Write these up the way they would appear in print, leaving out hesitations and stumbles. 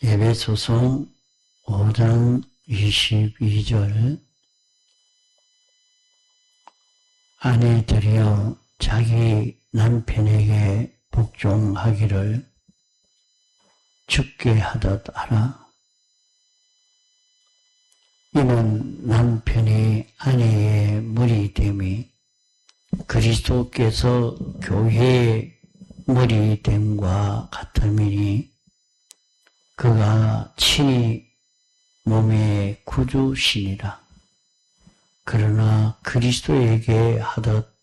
에베소서 5장 22절 아내들이여 자기 남편에게 복종하기를 죽게 하듯 하라. 이는 남편이 아내의 머리됨이 그리스도께서 교회의 머리됨과 같음이니 그가 친히 몸의 구주시니라. 그러나 그리스도에게 하듯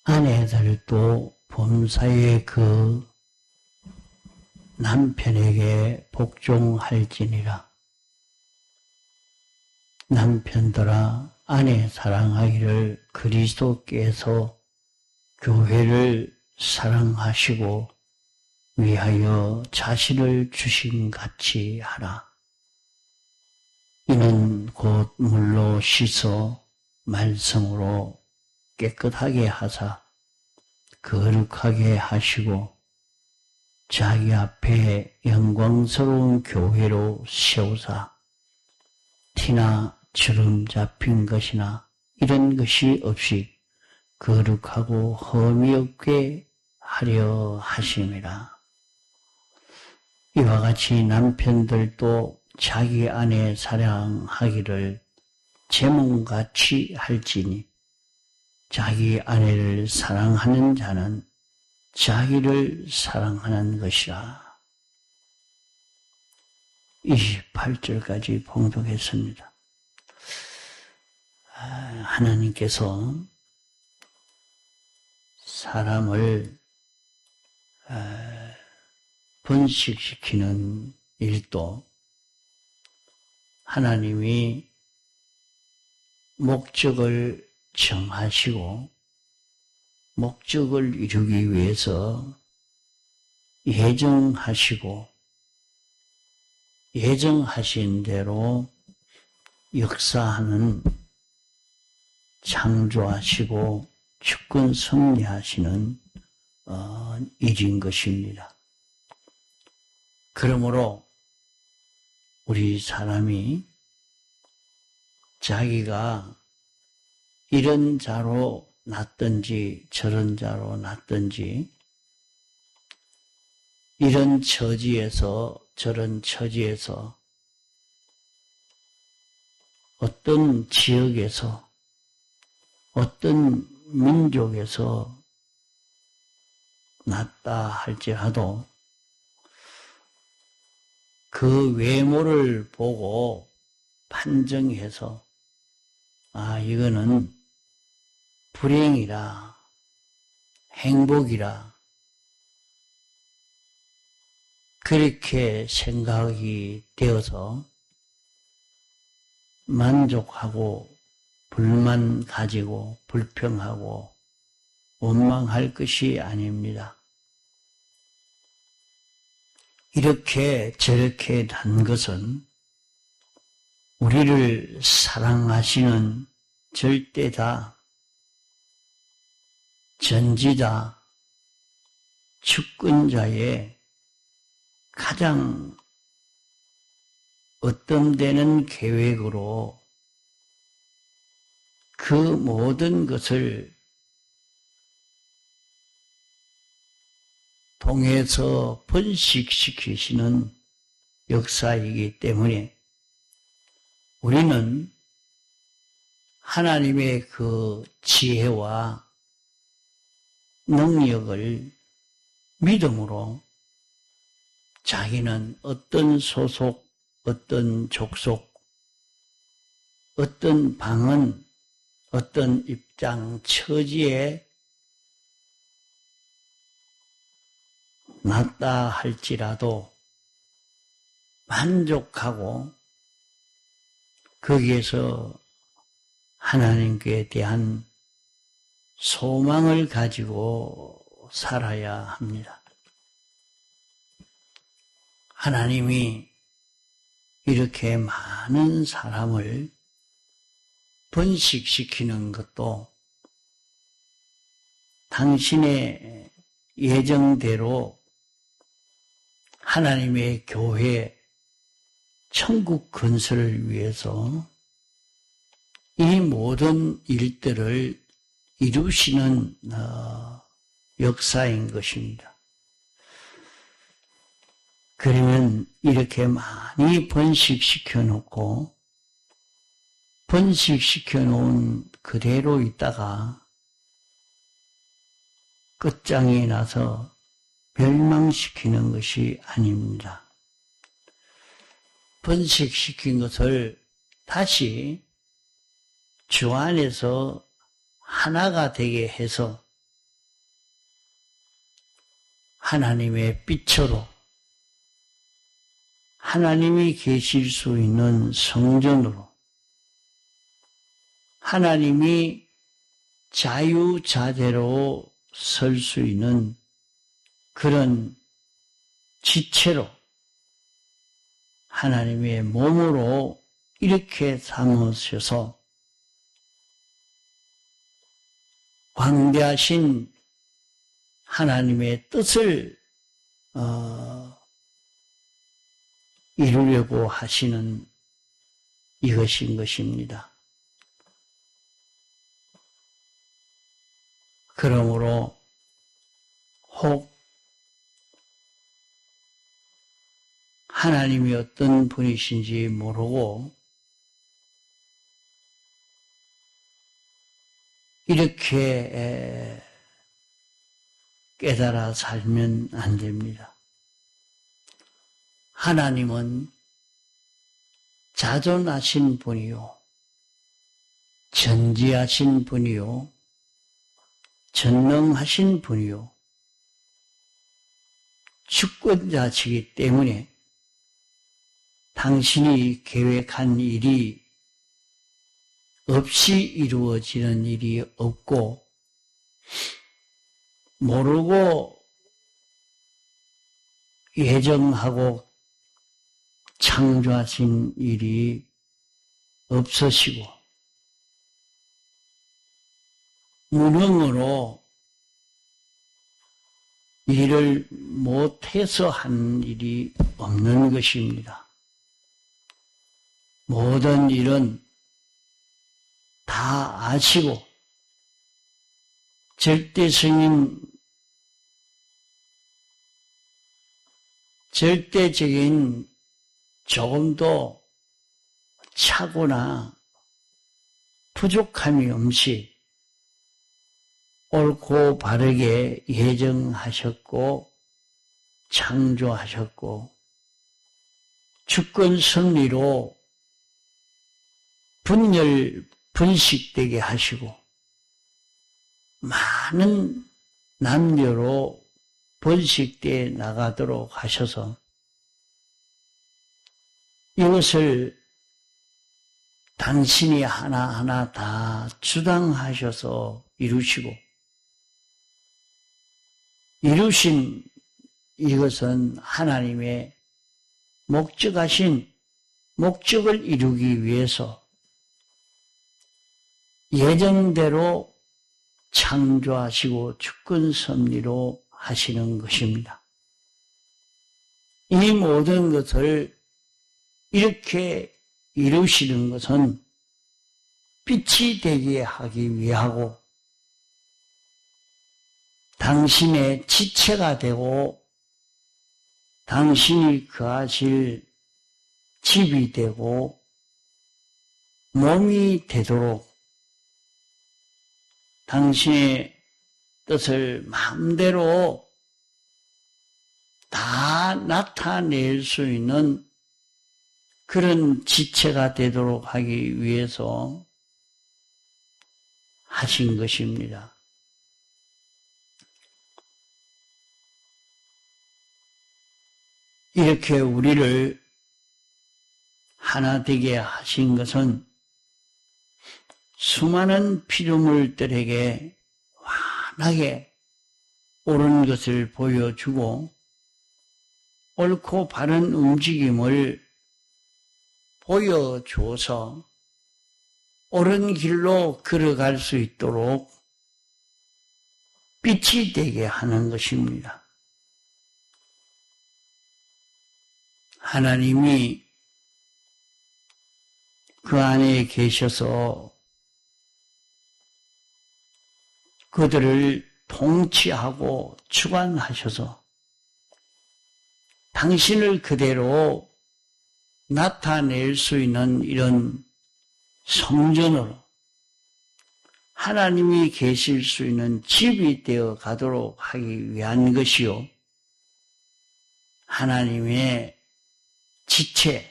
아내들도 본사의 그 남편에게 복종할지니라. 남편들아 아내 사랑하기를 그리스도께서 교회를 사랑하시고 위하여 자신을 주신 같이 하라. 이는 곧 물로 씻어 말씀으로 깨끗하게 하사 거룩하게 하시고 자기 앞에 영광스러운 교회로 세우사 티나 주름 잡힌 것이나 이런 것이 없이 거룩하고 흠이 없게 하려 하심이라. 이와 같이 남편들도 자기 아내 사랑하기를 제 몸같이 할지니 자기 아내를 사랑하는 자는 자기를 사랑하는 것이라. 28절까지 봉독했습니다. 하나님께서 사람을 번식시키는 일도 하나님이 목적을 정하시고 목적을 이루기 위해서 예정하신 대로 역사하는 창조하시고 주권 섭리하시는 일인 것입니다. 그러므로 우리 사람이 자기가 이런 자로 났든지 저런 자로 났든지 이런 처지에서 저런 처지에서 어떤 지역에서 어떤 민족에서 났다 할지라도 그 외모를 보고 판정해서 이거는 불행이라 행복이라 그렇게 생각이 되어서 만족하고 불만 가지고 불평하고 원망할 것이 아닙니다. 이렇게 저렇게 난 것은 우리를 사랑하시는 절대다, 전지다, 주권자의 가장 어떤 데는 계획으로 그 모든 것을 통해서 번식시키시는 역사이기 때문에 우리는 하나님의 그 지혜와 능력을 믿음으로 자기는 어떤 소속, 어떤 족속, 어떤 방언, 어떤 입장, 처지에 낫다 할지라도 만족하고 거기에서 하나님께 대한 소망을 가지고 살아야 합니다. 하나님이 이렇게 많은 사람을 번식시키는 것도 당신의 예정대로 하나님의 교회, 천국 건설을 위해서 이 모든 일들을 이루시는 역사인 것입니다. 그러면 이렇게 많이 번식시켜 놓고 번식시켜 놓은 그대로 있다가 끝장이 나서 멸망시키는 것이 아닙니다. 번식시킨 것을 다시 주 안에서 하나가 되게 해서 하나님의 빛으로 하나님이 계실 수 있는 성전으로 하나님이 자유자재로 설 수 있는 그런 지체로 하나님의 몸으로 이렇게 삼으셔서 광대하신 하나님의 뜻을 이루려고 하시는 이것인 것입니다. 그러므로 혹 하나님이 어떤 분이신지 모르고 이렇게 깨달아 살면 안 됩니다. 하나님은 자존하신 분이요, 전지하신 분이요, 전능하신 분이요, 주권자시기 때문에 당신이 계획한 일이 없이 이루어지는 일이 없고 모르고 예정하고 창조하신 일이 없으시고 무능으로 일을 못해서 한 일이 없는 것입니다. 모든 일은 다 아시고 절대적인 조금도 차고나 부족함이 없이 옳고 바르게 예정하셨고 창조하셨고 주권 섭리로 분식되게 하시고 많은 남녀로 번식되어 나가도록 하셔서 이것을 당신이 하나하나 다 주당하셔서 이루시고 이루신 이것은 하나님의 목적을 이루기 위해서 예정대로 창조하시고 주권 섭리로 하시는 것입니다. 이 모든 것을 이렇게 이루시는 것은 빛이 되게 하기 위하고 당신의 지체가 되고 당신이 거하실 집이 되고 몸이 되도록 당신의 뜻을 마음대로 다 나타낼 수 있는 그런 지체가 되도록 하기 위해서 하신 것입니다. 이렇게 우리를 하나 되게 하신 것은 수많은 피조물들에게 환하게 옳은 것을 보여주고 옳고 바른 움직임을 보여줘서 옳은 길로 걸어갈 수 있도록 빛이 되게 하는 것입니다. 하나님이 그 안에 계셔서 그들을 통치하고 주관하셔서 당신을 그대로 나타낼 수 있는 이런 성전으로 하나님이 계실 수 있는 집이 되어 가도록 하기 위한 것이요. 하나님의 지체,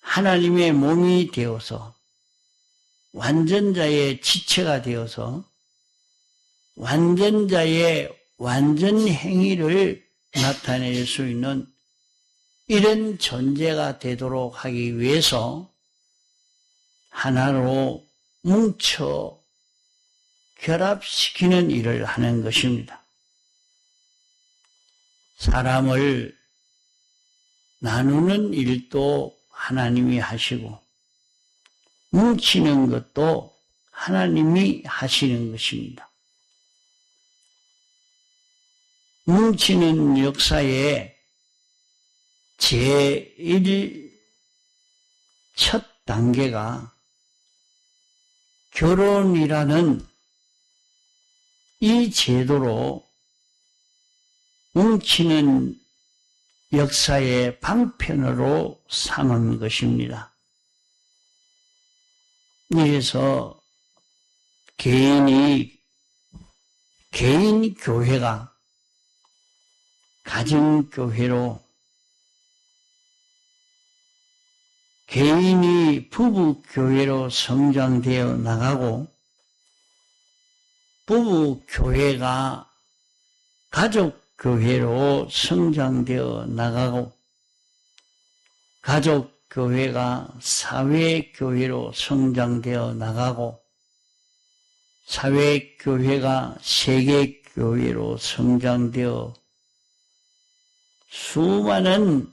하나님의 몸이 되어서 완전자의 지체가 되어서 완전자의 완전 행위를 나타낼 수 있는 이런 존재가 되도록 하기 위해서 하나로 뭉쳐 결합시키는 일을 하는 것입니다. 사람을 나누는 일도 하나님이 하시고 뭉치는 것도 하나님이 하시는 것입니다. 뭉치는 역사의 제1 첫 단계가 결혼이라는 이 제도로 뭉치는 역사의 방편으로 삼은 것입니다. 이래서 개인 교회가 가정교회로 개인이 부부교회로 성장되어 나가고 부부교회가 가족교회로 성장되어 나가고 가족교회가 사회교회로 성장되어 나가고 사회교회가 세계교회로 성장되어 수많은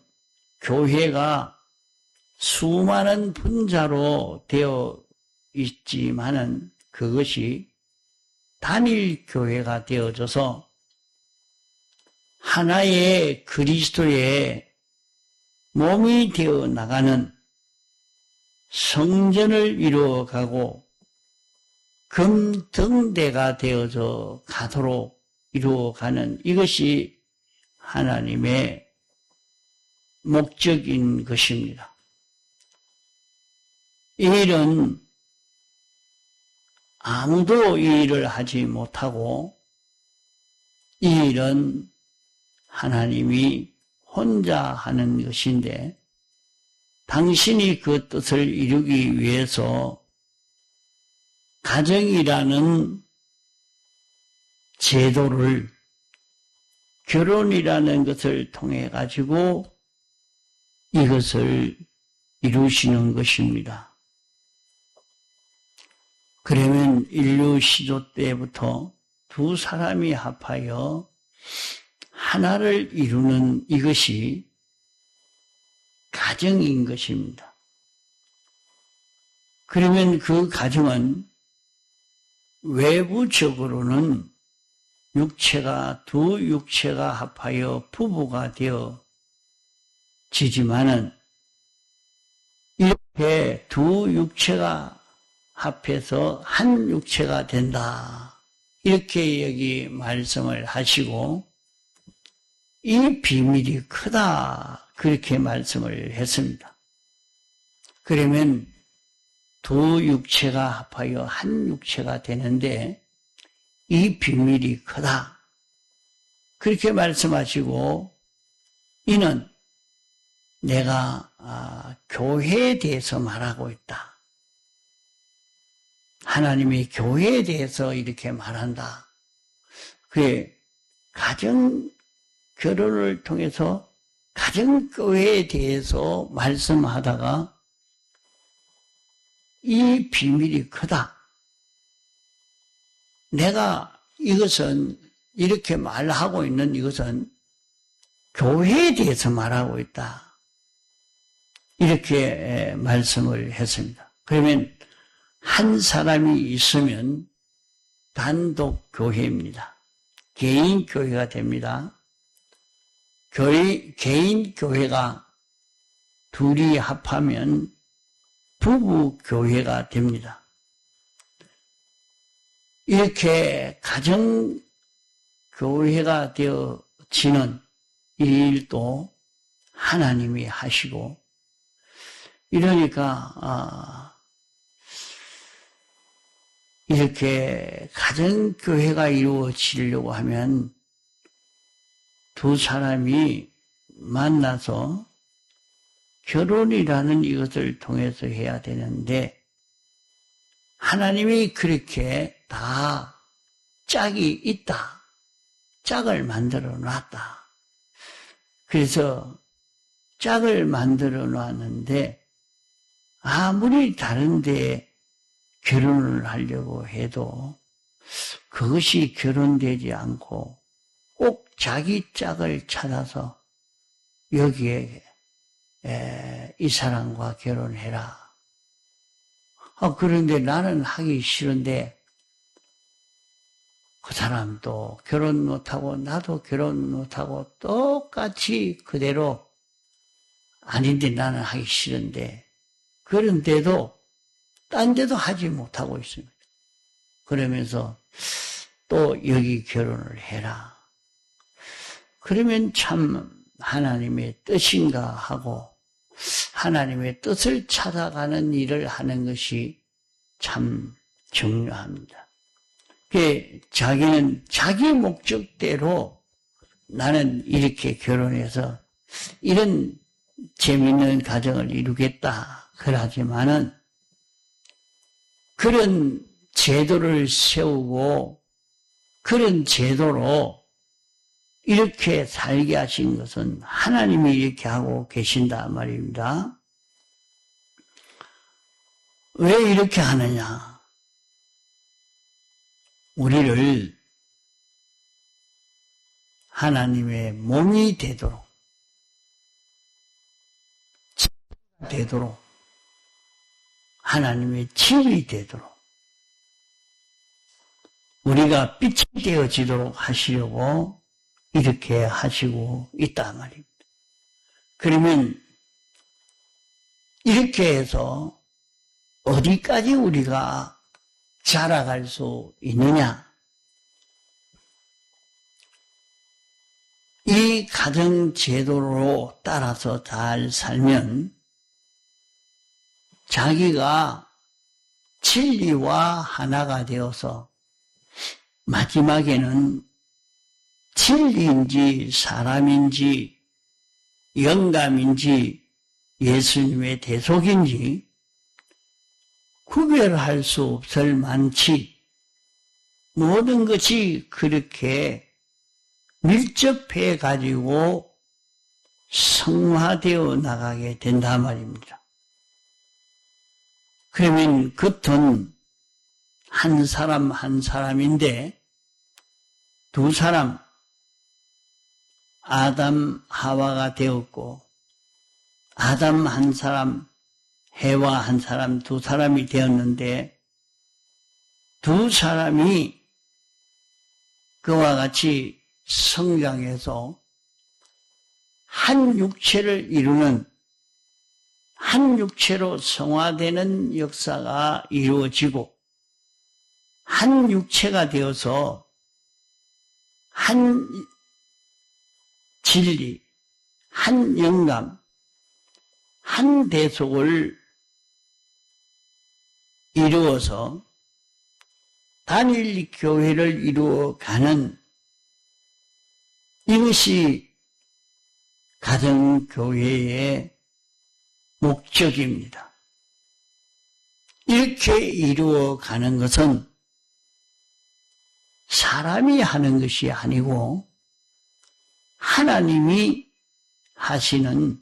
교회가 수많은 분자로 되어 있지만은 그것이 단일교회가 되어져서 하나의 그리스도의 몸이 되어 나가는 성전을 이루어가고 금등대가 되어져 가도록 이루어가는 이것이 하나님의 목적인 것입니다. 이 일은 아무도 이 일을 하지 못하고 이 일은 하나님이 혼자 하는 것인데 당신이 그 뜻을 이루기 위해서 가정이라는 제도를 결혼이라는 것을 통해 가지고 이것을 이루시는 것입니다. 그러면 인류 시조 때부터 두 사람이 합하여 하나를 이루는 이것이 가정인 것입니다. 그러면 그 가정은 외부적으로는 두 육체가 합하여 부부가 되어 지지만은 이렇게 두 육체가 합해서 한 육체가 된다. 이렇게 여기 말씀을 하시고 이 비밀이 크다. 그렇게 말씀을 했습니다. 그러면 두 육체가 합하여 한 육체가 되는데 이 비밀이 크다. 그렇게 말씀하시고 이는 내가 교회에 대해서 말하고 있다. 하나님이 교회에 대해서 이렇게 말한다. 그게 가정 결혼을 통해서 가정교회에 대해서 말씀하다가 이 비밀이 크다. 내가 이것은 이렇게 말하고 있는 이것은 교회에 대해서 말하고 있다. 이렇게 말씀을 했습니다. 그러면 한 사람이 있으면 단독 교회입니다. 개인 교회가 됩니다. 개인 교회가 둘이 합하면 부부 교회가 됩니다. 이렇게 가정 교회가 되어지는 이 일도 하나님이 하시고, 이러니까 이렇게 가정 교회가 이루어지려고 하면 두 사람이 만나서 결혼이라는 이것을 통해서 해야 되는데, 하나님이 그렇게 다 짝이 있다. 짝을 만들어 놨다. 그래서 짝을 만들어 놨는데, 아무리 다른데 결혼을 하려고 해도 그것이 결혼되지 않고 꼭 자기 짝을 찾아서 여기에 이 사람과 결혼해라. 그런데 나는 하기 싫은데 그 사람도 결혼 못하고 나도 결혼 못하고 똑같이 그대로 아닌데 나는 하기 싫은데, 그런데도 딴 데도 하지 못하고 있습니다. 그러면서 또 여기 결혼을 해라. 그러면 참 하나님의 뜻인가 하고 하나님의 뜻을 찾아가는 일을 하는 것이 참 중요합니다. 자기는 자기 목적대로 나는 이렇게 결혼해서 이런 재미있는 가정을 이루겠다 그러지만은, 그런 제도를 세우고 그런 제도로 이렇게 살게 하신 것은 하나님이 이렇게 하고 계신다 말입니다. 왜 이렇게 하느냐? 우리를 하나님의 몸이 되도록 하나님의 집이 되도록 우리가 빛이 되어지도록 하시려고 이렇게 하시고 있단 말입니다. 그러면 이렇게 해서 어디까지 우리가 자라갈 수 있느냐? 이 가정제도로 따라서 잘 살면 자기가 진리와 하나가 되어서 마지막에는 진리인지 사람인지 영감인지 예수님의 대속인지 구별할 수 없을 만치 모든 것이 그렇게 밀접해 가지고 성화되어 나가게 된단 말입니다. 그러면 겉은 한 사람 한 사람인데 두 사람 아담 하와가 되었고, 아담 한 사람 해와 한 사람 두 사람이 되었는데, 두 사람이 그와 같이 성장해서 한 육체를 이루는, 한 육체로 성화되는 역사가 이루어지고 한 육체가 되어서 한 진리, 한 영감, 한 대속을 이루어서 단일 교회를 이루어가는, 이것이 가정교회의 목적입니다. 이렇게 이루어가는 것은 사람이 하는 것이 아니고 하나님이 하시는,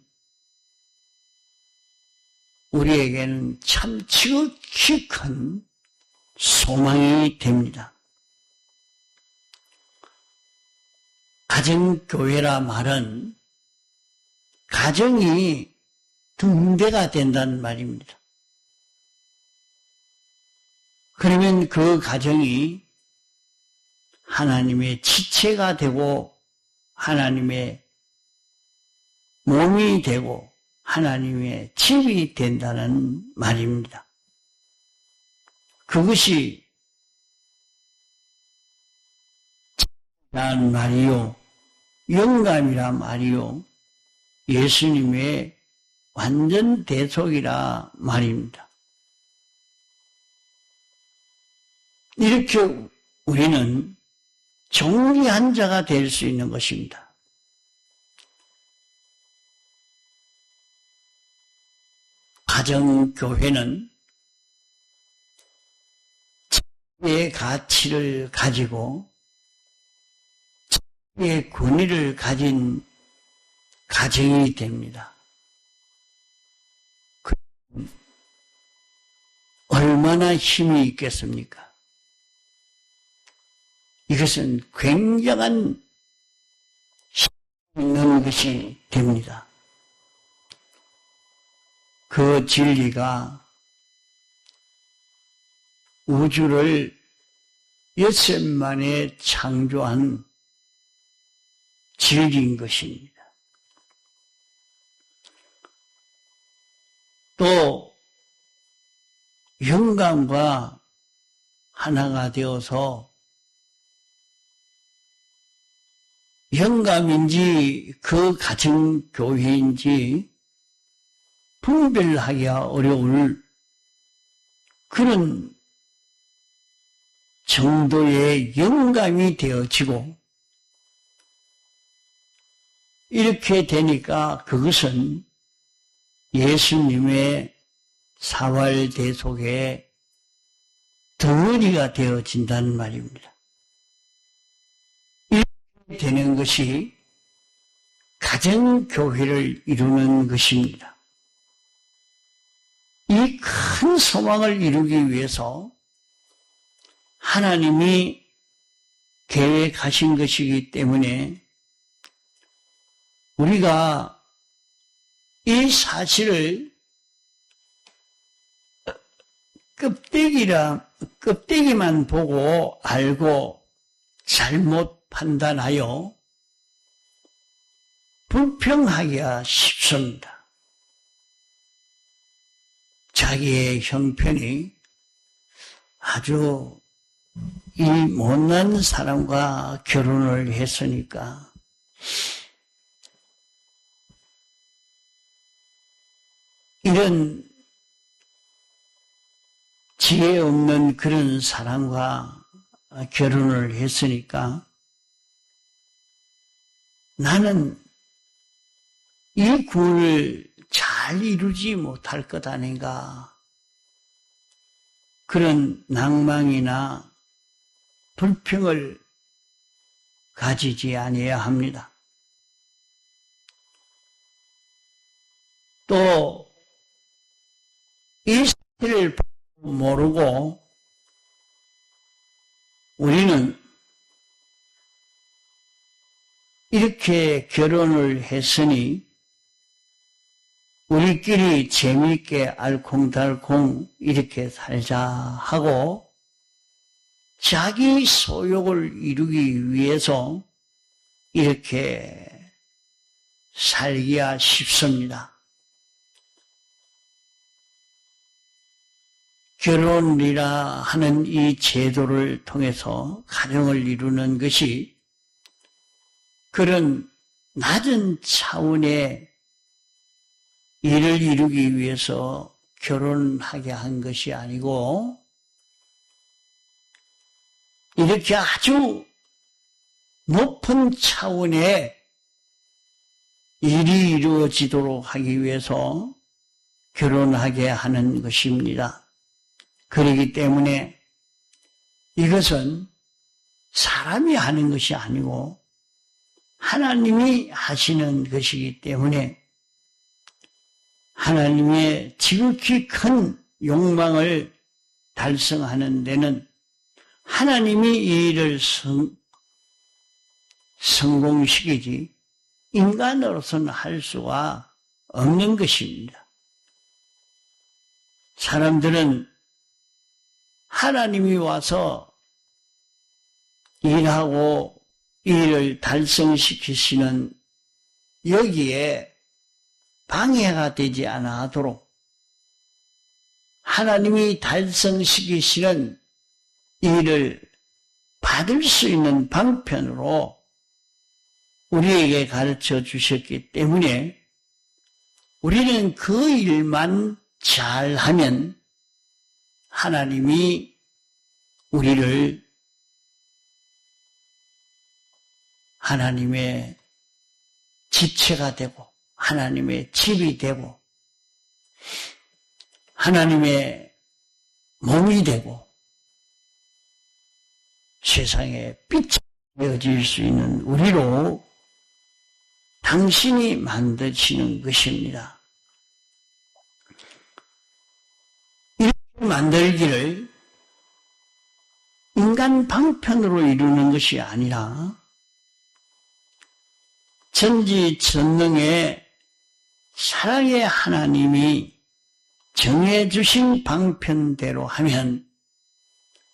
우리에게는 참 지극히 큰 소망이 됩니다. 가정교회라 말은 가정이 등대가 된다는 말입니다. 그러면 그 가정이 하나님의 지체가 되고 하나님의 몸이 되고 하나님의 집이 된다는 말입니다. 그것이 란 말이요, 영감이란 말이요, 예수님의 완전 대속이라 말입니다. 이렇게 우리는 정리한 자가 될 수 있는 것입니다. 가정교회는 자기의 가치를 가지고 자기의 권위를 가진 가정이 됩니다. 얼마나 힘이 있겠습니까? 이것은 굉장한 힘이 있는 것이 됩니다. 그 진리가 우주를 6만에 창조한 진리인 것입니다. 또 영감과 하나가 되어서 영감인지 그 가정교회인지 분별하기가 어려울 그런 정도의 영감이 되어지고, 이렇게 되니까 그것은 예수님의 사활대속의 덩어리가 되어진다는 말입니다. 이렇게 되는 것이 가정교회를 이루는 것입니다. 이 큰 소망을 이루기 위해서 하나님이 계획하신 것이기 때문에 우리가 이 사실을 껍데기만 보고 알고 잘못 판단하여 불평하기가 쉽습니다. 자기의 형편이 아주 이 못난 사람과 결혼을 했으니까 이런 지혜 없는 그런 사람과 결혼을 했으니까 나는 이 구원을 잘 이루지 못할 것 아닌가, 그런 낭망이나 불평을 가지지 아니해야 합니다. 또 이 사실을 모르고 우리는 이렇게 결혼을 했으니 우리끼리 재미있게 알콩달콩 이렇게 살자 하고 자기 소욕을 이루기 위해서 이렇게 살기가 쉽습니다. 결혼이라 하는 이 제도를 통해서 가정을 이루는 것이 그런 낮은 차원의 일을 이루기 위해서 결혼하게 한 것이 아니고 이렇게 아주 높은 차원의 일이 이루어지도록 하기 위해서 결혼하게 하는 것입니다. 그렇기 때문에 이것은 사람이 하는 것이 아니고 하나님이 하시는 것이기 때문에 하나님의 지극히 큰 욕망을 달성하는 데는 하나님이 이 일을 성공시키지 인간으로서는 할 수가 없는 것입니다. 사람들은 하나님이 와서 일하고 이 일을 달성시키시는 여기에 방해가 되지 않아 하도록 하나님이 달성시키시는 일을 받을 수 있는 방편으로 우리에게 가르쳐 주셨기 때문에 우리는 그 일만 잘하면 하나님이 우리를 하나님의 지체가 되고 하나님의 집이 되고 하나님의 몸이 되고 세상에 빛이 되어질 수 있는 우리로 당신이 만드시는 것입니다. 이렇게 만들기를 인간 방편으로 이루는 것이 아니라 전지전능의 사랑의 하나님이 정해주신 방편대로 하면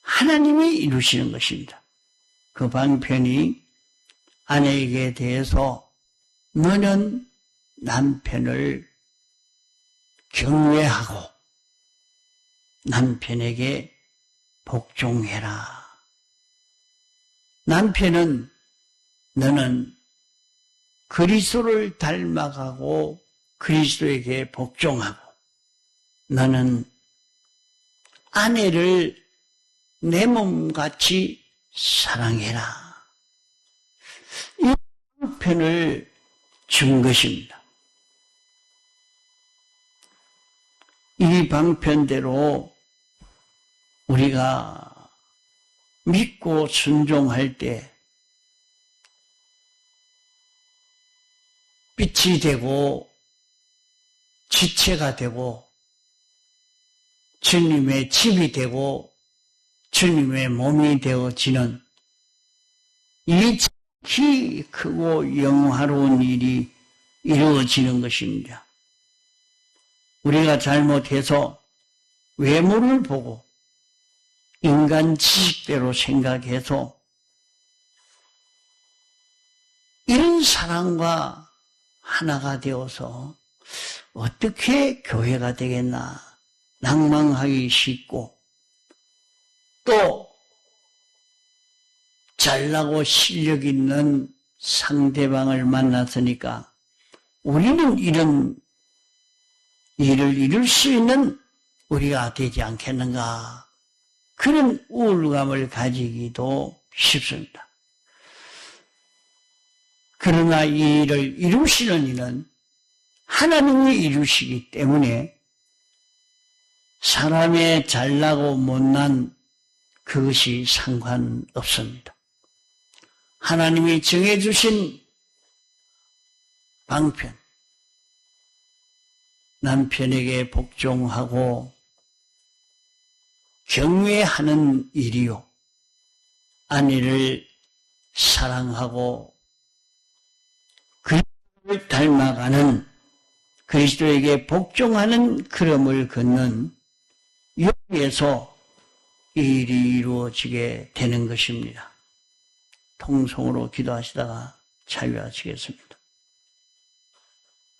하나님이 이루시는 것입니다. 그 방편이 아내에게 대해서 너는 남편을 경외하고 남편에게 복종해라. 남편은 너는 그리스도를 닮아가고 그리스도에게 복종하고 너는 아내를 내 몸같이 사랑해라. 이 방편을 준 것입니다. 이 방편대로 우리가 믿고 순종할 때 빛이 되고 지체가 되고 주님의 집이 되고 주님의 몸이 되어지는 이 지극히 크고 영화로운 일이 이루어지는 것입니다. 우리가 잘못해서 외모를 보고 인간 지식대로 생각해서 이런 사랑과 하나가 되어서 어떻게 교회가 되겠나 낭망하기 쉽고 또 잘나고 실력 있는 상대방을 만났으니까 우리는 이런 일을 이룰 수 있는 우리가 되지 않겠는가 그런 우울감을 가지기도 쉽습니다. 그러나 이 일을 이루시는 이는 하나님이 이루시기 때문에 사람의 잘나고 못난 그것이 상관없습니다. 하나님이 정해주신 방편, 남편에게 복종하고 경외하는 일이요. 아내를 사랑하고 그리스도를 닮아가는 그리스도에게 복종하는 걸음을 걷는 여기에서 이 일이 이루어지게 되는 것입니다. 통성으로 기도하시다가 자유하시겠습니다.